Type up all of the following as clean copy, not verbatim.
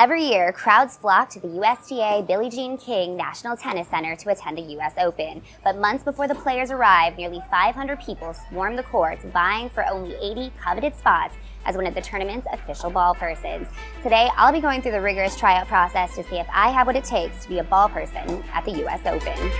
Every year, crowds flock to the USTA Billie Jean King National Tennis Center to attend the US Open. But months before the players arrive, nearly 500 people swarm the courts, vying for only 80 coveted spots as one of the tournament's official ball persons. Today, I'll be going through the rigorous tryout process to see if I have what it takes to be a ball person at the US Open.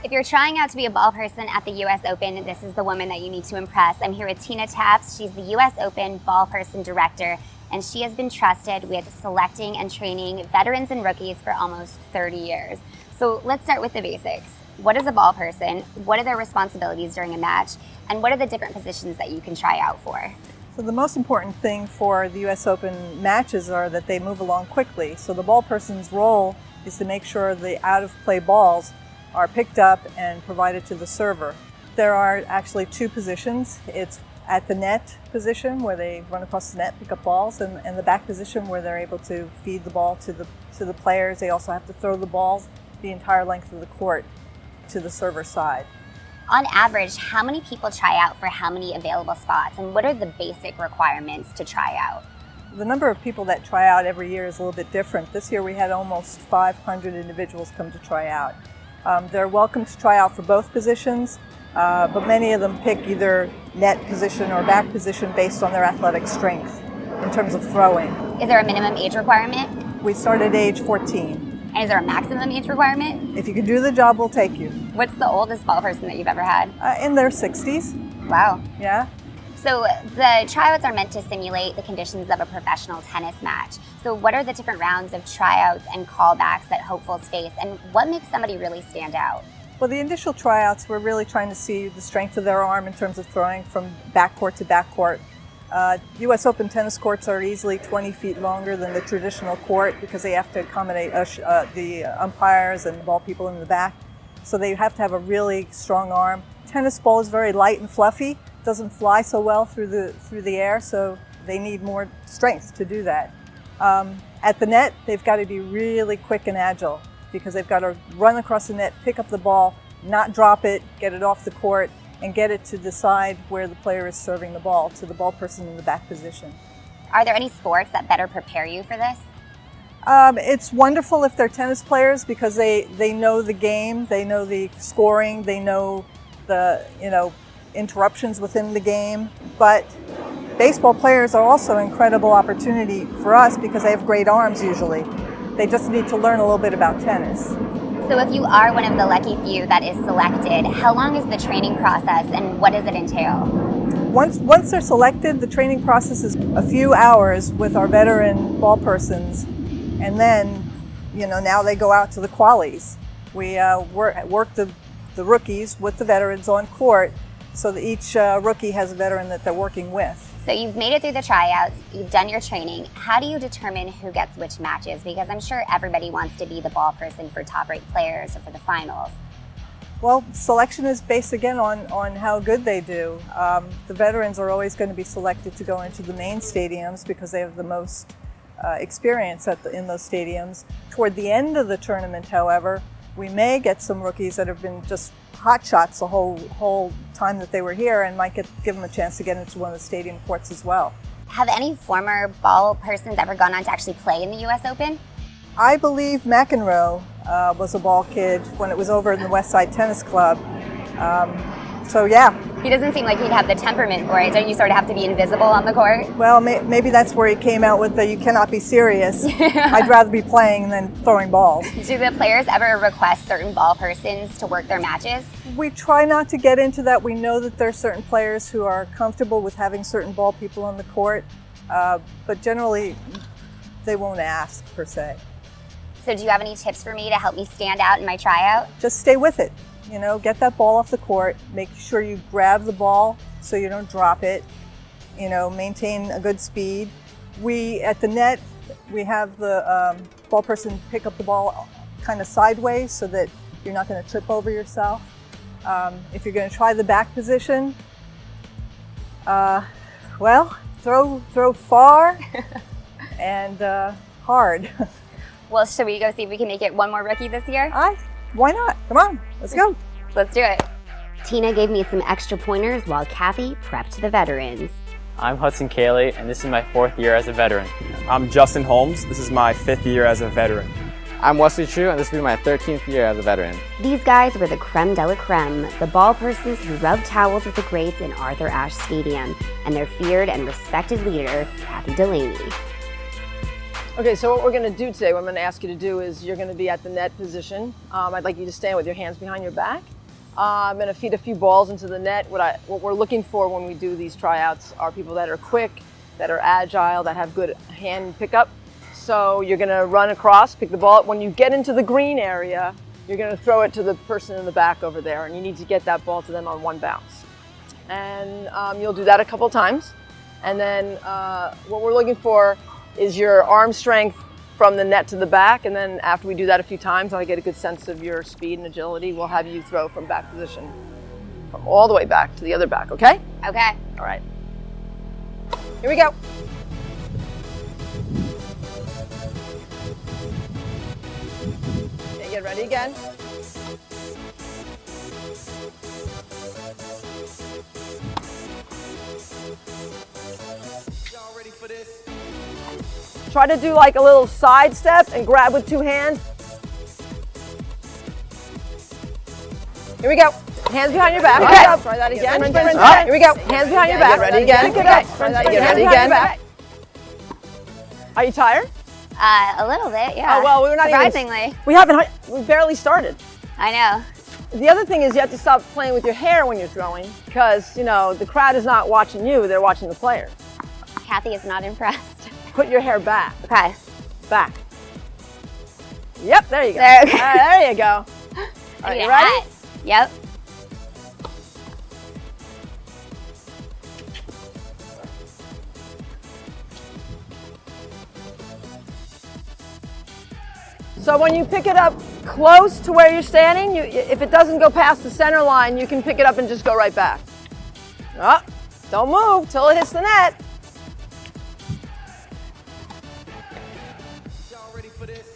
If you're trying out to be a ball person at the US Open, this is the woman that you need to impress. I'm here with Tina Taps. She's the US Open ball person director, and she has been trusted with selecting and training veterans and rookies for almost 30 years. So let's start with the basics. What is a ball person? What are their responsibilities during a match? And what are the different positions that you can try out for? So the most important thing for the US Open matches are that they move along quickly. So the ball person's role is to make sure the out-of-play balls are picked up and provided to the server. There are actually two positions. It's at the net position where they run across the net, pick up balls, and the back position where they're able to feed the ball to the players. They also have to throw the balls the entire length of the court to the server side. On average, how many people try out for how many available spots, and what are the basic requirements to try out? The number of people that try out every year is a little bit different. This year we had almost 500 individuals come to try out. They're welcome to try out for both positions, but many of them pick either net position or back position based on their athletic strength in terms of throwing. Is there a minimum age requirement? We start at age 14. And is there a maximum age requirement? If you can do the job, we'll take you. What's the oldest ball person that you've ever had? In their 60s. Wow. Yeah. So the tryouts are meant to simulate the conditions of a professional tennis match. So what are the different rounds of tryouts and callbacks that hopefuls face, and what makes somebody really stand out? Well, the initial tryouts, we're really trying to see the strength of their arm in terms of throwing from backcourt to backcourt. US Open tennis courts are easily 20 feet longer than the traditional court because they have to accommodate the umpires and ball people in the back. So they have to have a really strong arm. Tennis ball is very light and fluffy. Doesn't fly so well through the air, so they need more strength to do that. At the net, they've got to be really quick and agile because they've got to run across the net, pick up the ball, not drop it, get it off the court, and get it to the side where the player is serving the ball, to the ball person in the back position. Are there any sports that better prepare you for this? It's wonderful if they're tennis players because they know the game, they know the scoring, they know the interruptions within the game, but baseball players are also an incredible opportunity for us because they have great arms usually. They just need to learn a little bit about tennis. So if you are one of the lucky few that is selected, how long is the training process and what does it entail? Once they're selected, the training process is a few hours with our veteran ball persons, and then now they go out to the qualies. We work the rookies with the veterans on court, so that each rookie has a veteran that they're working with. So you've made it through the tryouts, you've done your training. How do you determine who gets which matches? Because I'm sure everybody wants to be the ball person for top-ranked players or for the finals. Well, selection is based again on how good they do. The veterans are always going to be selected to go into the main stadiums because they have the most experience in those stadiums. Toward the end of the tournament, however, we may get some rookies that have been just hot shots the whole time that they were here and might give them a chance to get into one of the stadium courts as well. Have any former ball persons ever gone on to actually play in the US Open? I believe McEnroe was a ball kid when it was over in the West Side Tennis Club. So yeah. He doesn't seem like he'd have the temperament for it. Don't you sort of have to be invisible on the court? Well, maybe that's where he came out with the "you cannot be serious." I'd rather be playing than throwing balls. Do the players ever request certain ball persons to work their matches? We try not to get into that. We know that there are certain players who are comfortable with having certain ball people on the court, but generally they won't ask per se. So do you have any tips for me to help me stand out in my tryout? Just stay with it. Get that ball off the court, make sure you grab the ball so you don't drop it, maintain a good speed. At the net, we have the ball person pick up the ball kind of sideways so that you're not going to trip over yourself. If you're going to try the back position, throw far and hard. Well, should we go see if we can make it one more rookie this year? Why not? Come on, let's go. Let's do it. Tina gave me some extra pointers while Cathie prepped the veterans. I'm Hudson Kaylie, and this is my 4th year as a veteran. I'm Justin Holmes. This is my 5th year as a veteran. I'm Wesley Chu, and this will be my 13th year as a veteran. These guys were the creme de la creme, the Ballpersons who rubbed towels with the greats in Arthur Ashe Stadium, and their feared and respected leader, Cathie Delaney. Okay, so what we're going to do today, what I'm going to ask you to do is you're going to be at the net position. I'd like you to stand with your hands behind your back. I'm going to feed a few balls into the net. What we're looking for when we do these tryouts are people that are quick, that are agile, that have good hand pickup. So you're going to run across, pick the ball up. When you get into the green area, you're going to throw it to the person in the back over there, and you need to get that ball to them on one bounce. And you'll do that a couple times. And then what we're looking for is your arm strength from the net to the back, and then after we do that a few times, I get a good sense of your speed and agility. We'll have you throw from back position, from all the way back to the other back, okay? Okay. All right. Here we go. Okay, get ready again. Y'all ready for this? Try to do like a little side step and grab with 2 hands. Here we go. Hands behind your back. Okay. Try that again. Here we go. Hands behind your back. Ready again. Pick it up. Try that again. Ready again. Are you tired? A little bit, yeah. Oh, well, we're not surprisingly. We barely started. I know. The other thing is you have to stop playing with your hair when you're throwing because, you know, the crowd is not watching you, they're watching the player. Cathie is not impressed. Put your hair back. Okay. Back. Yep, there you go. There, All right, there you go. All right, you ready? Yep. So when you pick it up close to where you're standing, if it doesn't go past the center line, you can pick it up and just go right back. Oh, don't move till it hits the net. Y'all ready for this?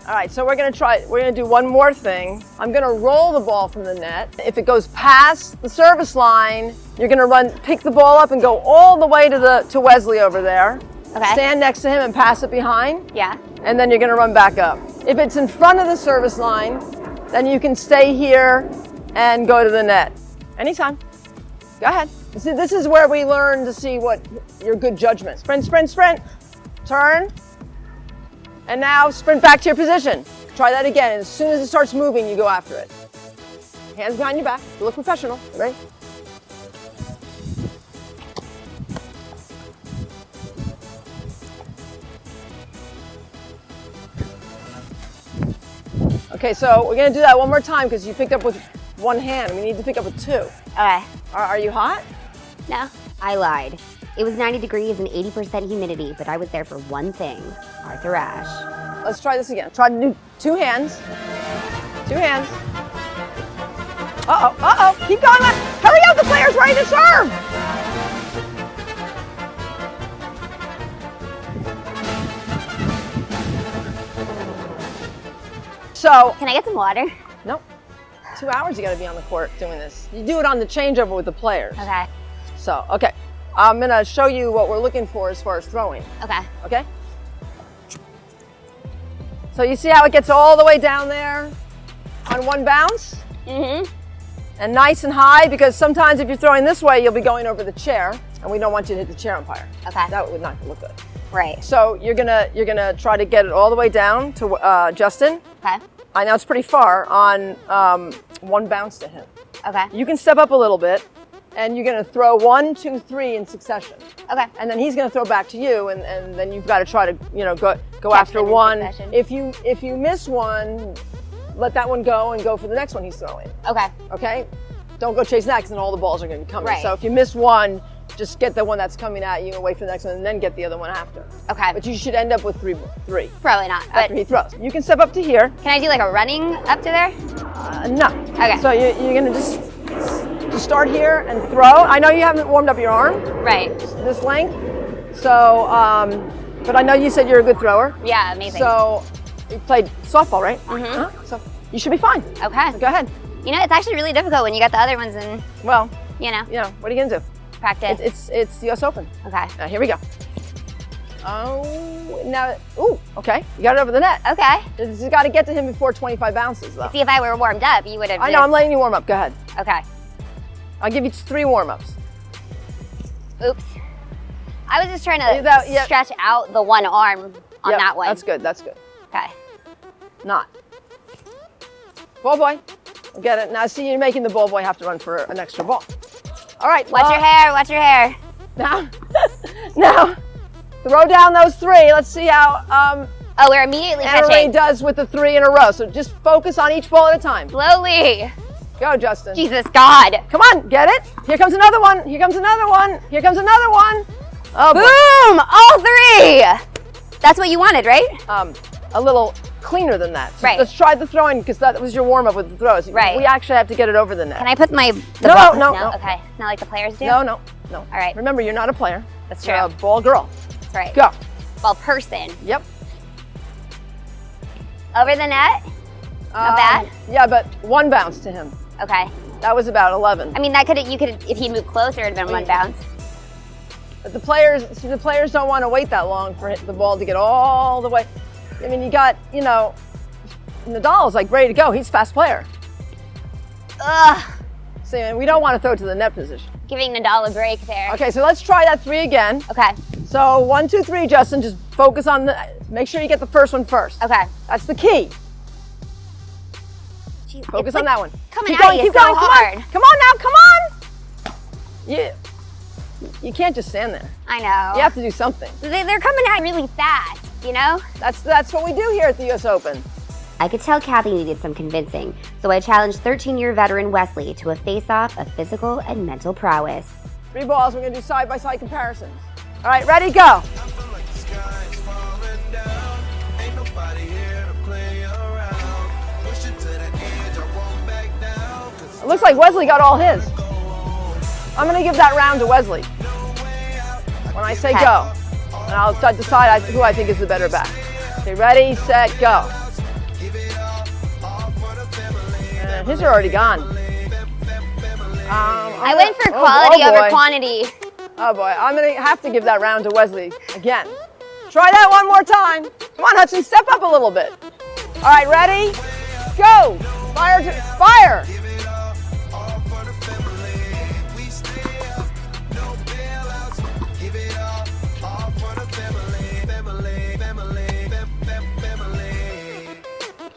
All right, so we're gonna do one more thing. I'm gonna roll the ball from the net. If it goes past the service line, you're gonna pick the ball up and go all the way to Wesley over there. Okay. Stand next to him and pass it behind. Yeah. And then you're gonna run back up. If it's in front of the service line, then you can stay here and go to the net. Anytime. Go ahead. See, this is where we learn to see what your good judgment. Sprint, sprint, sprint. Turn. And now sprint back to your position. Try that again. As soon as it starts moving, you go after it. Hands behind your back. You look professional. Ready? Okay, so we're gonna do that one more time because you picked up with 1 hand. We need to pick up with 2. Okay. Are you hot? No. I lied. It was 90 degrees and 80% humidity, but I was there for one thing, Arthur Ashe. Let's try this again. Try to do 2 hands. 2 hands. Uh-oh, uh-oh. Keep going. Hurry up, the player's ready to serve. So, Can I get some water? nope. 2 hours you gotta be on the court doing this. You do it on the changeover with the players. Okay. So, okay. I'm gonna show you what we're looking for as far as throwing, Okay. okay? So you see how it gets all the way down there on 1 bounce? Mm-hmm. And nice and high, because sometimes if you're throwing this way, you'll be going over the chair, and we don't want you to hit the chair umpire. Okay. That would not look good. Right. So you're gonna try to get it all the way down to Justin. Okay. I know it's pretty far on 1 bounce to him. Okay. You can step up a little bit, and you're gonna throw 1, 2, 3 in succession. Okay. And then he's gonna throw back to you, and then you've got to try to go Catch after them in 1. succession. If you miss 1, let that one go and go for the next one he's throwing. Okay. Okay? Don't go chase that, because then all the balls are gonna be coming. Right. So if you miss 1, just get the one that's coming at you and wait for the next one, and then get the other one after. Okay. But you should end up with 3 Probably not. But after he throws. You can step up to here. can I do like a running up to there? No. Okay. So you're gonna just start here and throw. I know you haven't warmed up your arm, Right. this length. So But I know you said you're a good thrower. Yeah, amazing. So you played softball, right? Mm-hmm. Huh? So you should be fine. Okay. Go ahead. You know, it's actually really difficult when you got the other ones and, Well, you know, what are you gonna do? practice. It's the US Open. Okay. Here we go. Oh, now, ooh, okay. You got it over the net. Okay. You got to get to him before 25 bounces, though. See, if I were warmed up, you would have. I know, I'm letting you warm up. Go ahead. Okay. I'll give you 3 warm-ups. Oops. I was just trying to stretch out the one arm on that one. That's good. That's good. Okay. Not. Ball boy. Get it. Now, see, you're making the ball boy have to run for an extra ball. All right. Watch your hair. Watch your hair. Now, now, throw down those 3. Let's see how Oh, we're immediately Annamaria catching. does with the 3 in a row. So just focus on each ball at a time. Slowly. Go, Justin. Jesus God. Come on, get it. Here comes another one. Here comes another one. Here comes another one. Oh, boom! All 3. That's what you wanted, right? A little cleaner than that. So Right. let's try the throwing because that was your warm up with the throws. Right. We actually have to get it over the net. Can I put my No. Okay. Not like the players do? No. All right. Remember, you're not a player. That's You're true. a ball girl. That's right. Go. Ball person. Yep. Over the net? Not bad? Yeah, but 1 bounce to him. Okay. That was about 11. I mean, you could, if he'd moved closer, it'd have been 1 bounce. But the players don't want to wait that long for the ball to get all the way. I mean, you got, Nadal is like ready to go. He's a fast player. Ugh. So we don't want to throw to the net position. Giving Nadal a break there. Okay, so let's try that 3 again. Okay. So 1, 2, 3, Justin. Just focus on make sure you get the first one first. Okay. That's the key. Jeez, Focus on that one. Coming Keep at going, you keep so going, hard. Come on now, come on. You can't just stand there. I know. You have to do something. They're coming at really fast, you know? That's what we do here at the US Open. I could tell Cathie needed some convincing, so I challenged 13-year veteran Wesley to a face-off of physical and mental prowess. 3 balls, we're gonna do side-by-side comparisons. All right, ready, go. It looks like Wesley got all his. I'm gonna give that round to Wesley. When I say go, and I'll decide who I think is the better back. Okay, ready, set, go. And his are already gone. I went for quality over quantity. Oh boy, I'm gonna have to give that round to Wesley again. Try that one more time. Come on, Hudson, step up a little bit. All right, ready? Go! Fire!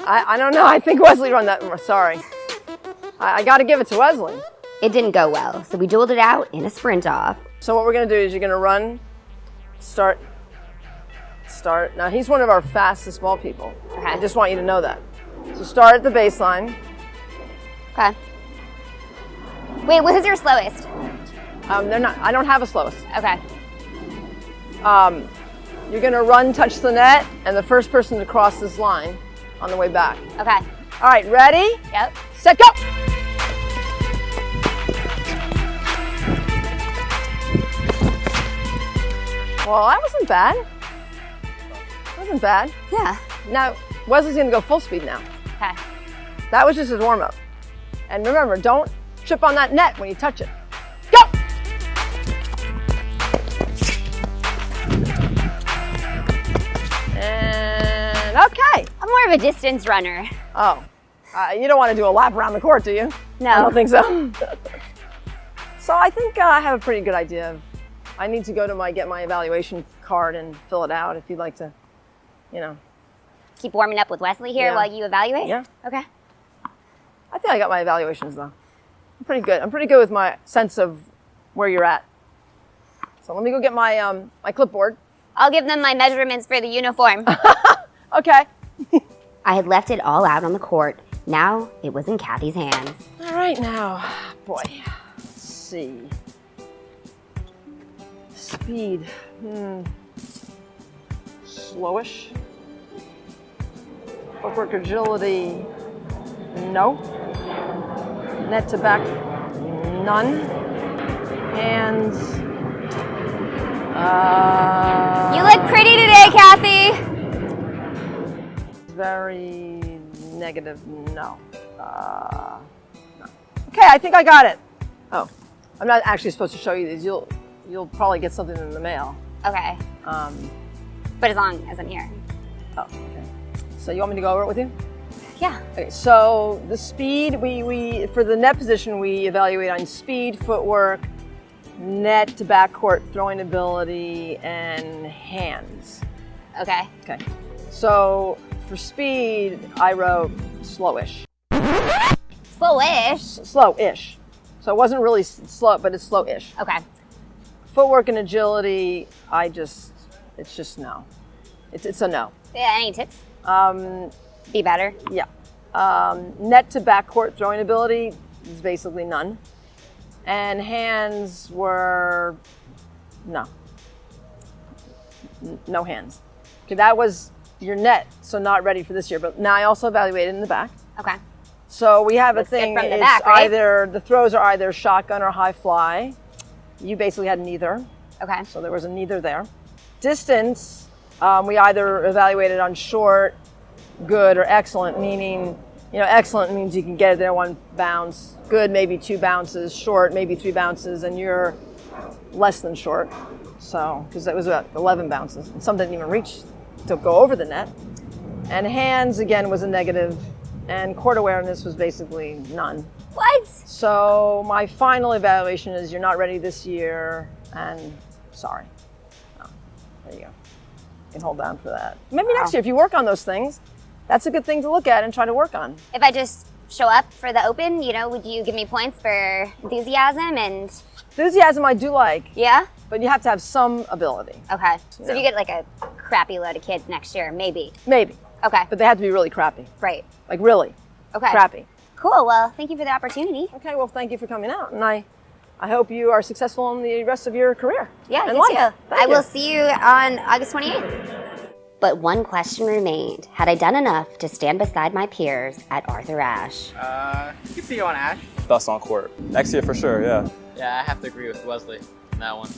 I don't know. I think Wesley run that more. Sorry. I got to give it to Wesley. It didn't go well, so we dueled it out in a sprint off. So what we're going to do is you're going to run, start. Now, he's one of our fastest ball people. Okay. I just want you to know that. So start at the baseline. Okay. Wait, who's your slowest? They're not. I don't have a slowest. Okay. You're going to run, touch the net, and the first person to cross this line on the way back. Okay. All right, ready? Yep. Set, go! Well, that wasn't bad. Wasn't bad. Yeah. Now, Wesley's gonna go full speed now. Okay. That was just his warm up. And remember, don't trip on that net when you touch it. Go! And okay. I'm more of a distance runner. Oh, you don't want to do a lap around the court, do you? No. I don't think so. So I think I have a pretty good idea of, I need to go to get my evaluation card and fill it out if you'd like to, Keep warming up with Wesley here Yeah. while you evaluate? Yeah. Okay. I think I got my evaluations though. I'm pretty good. I'm pretty good with my sense of where you're at. So let me go get my my clipboard. I'll give them my measurements for the uniform. Okay. I had left it all out on the court. Now it was in Cathie's hands. All right now, boy. Let's see. Speed. Slowish. Footwork agility. No. Net to back. None. Hands. You look pretty today, very negative, no. No. Okay, I think I got it. Oh, I'm not actually supposed to show you these. You'll probably get something in the mail. Okay. But as long as I'm here. Oh, okay. So you want me to go over it with you? Yeah. Okay, so the speed, we for the net position, we evaluate on speed, footwork, net to backcourt throwing ability, and hands. Okay. Okay. So for speed, I wrote slowish. Slowish. Slow-ish. So it wasn't really slow, but it's slow-ish. Okay. Footwork and agility, it's just no. It's a no. Yeah, any tips? Be better. Yeah. Net to backcourt throwing ability is basically none. And hands were no. No hands. Okay, that was your net, so not ready for this year. But now I also evaluated in the back. Okay. So we have Looks a good thing, from the it's back, right? either, the throws are either shotgun or high fly. You basically had neither. Okay. So there was a neither there. Distance, we either evaluated on short, good, or excellent, meaning, excellent means you can get it there one bounce, good, maybe 2 bounces, short, maybe 3 bounces, and you're less than short. So, because that was about 11 bounces, and some didn't even reach to go over the net. And hands, again, was a negative, and court awareness was basically none. What? So my final evaluation is you're not ready this year, and sorry. Oh, there you go. You can hold down for that. Maybe next year, if you work on those things, that's a good thing to look at and try to work on. If I just show up for the Open, would you give me points for enthusiasm and? Enthusiasm I do like. Yeah? But you have to have some ability. Okay. So if you get like a crappy load of kids next year, maybe. Maybe. Okay. But they have to be really crappy. Right. Like really. Okay. Crappy. Cool. Well, thank you for the opportunity. Okay, well, thank you for coming out. And I hope you are successful in the rest of your career. Yeah, and you life. too. Thank I you. will see you on August 28th. But one question remained. Had I done enough to stand beside my peers at Arthur Ashe? You can see you on Ash. Thus on court. Next year for sure, yeah. Yeah, I have to agree with Wesley on that one.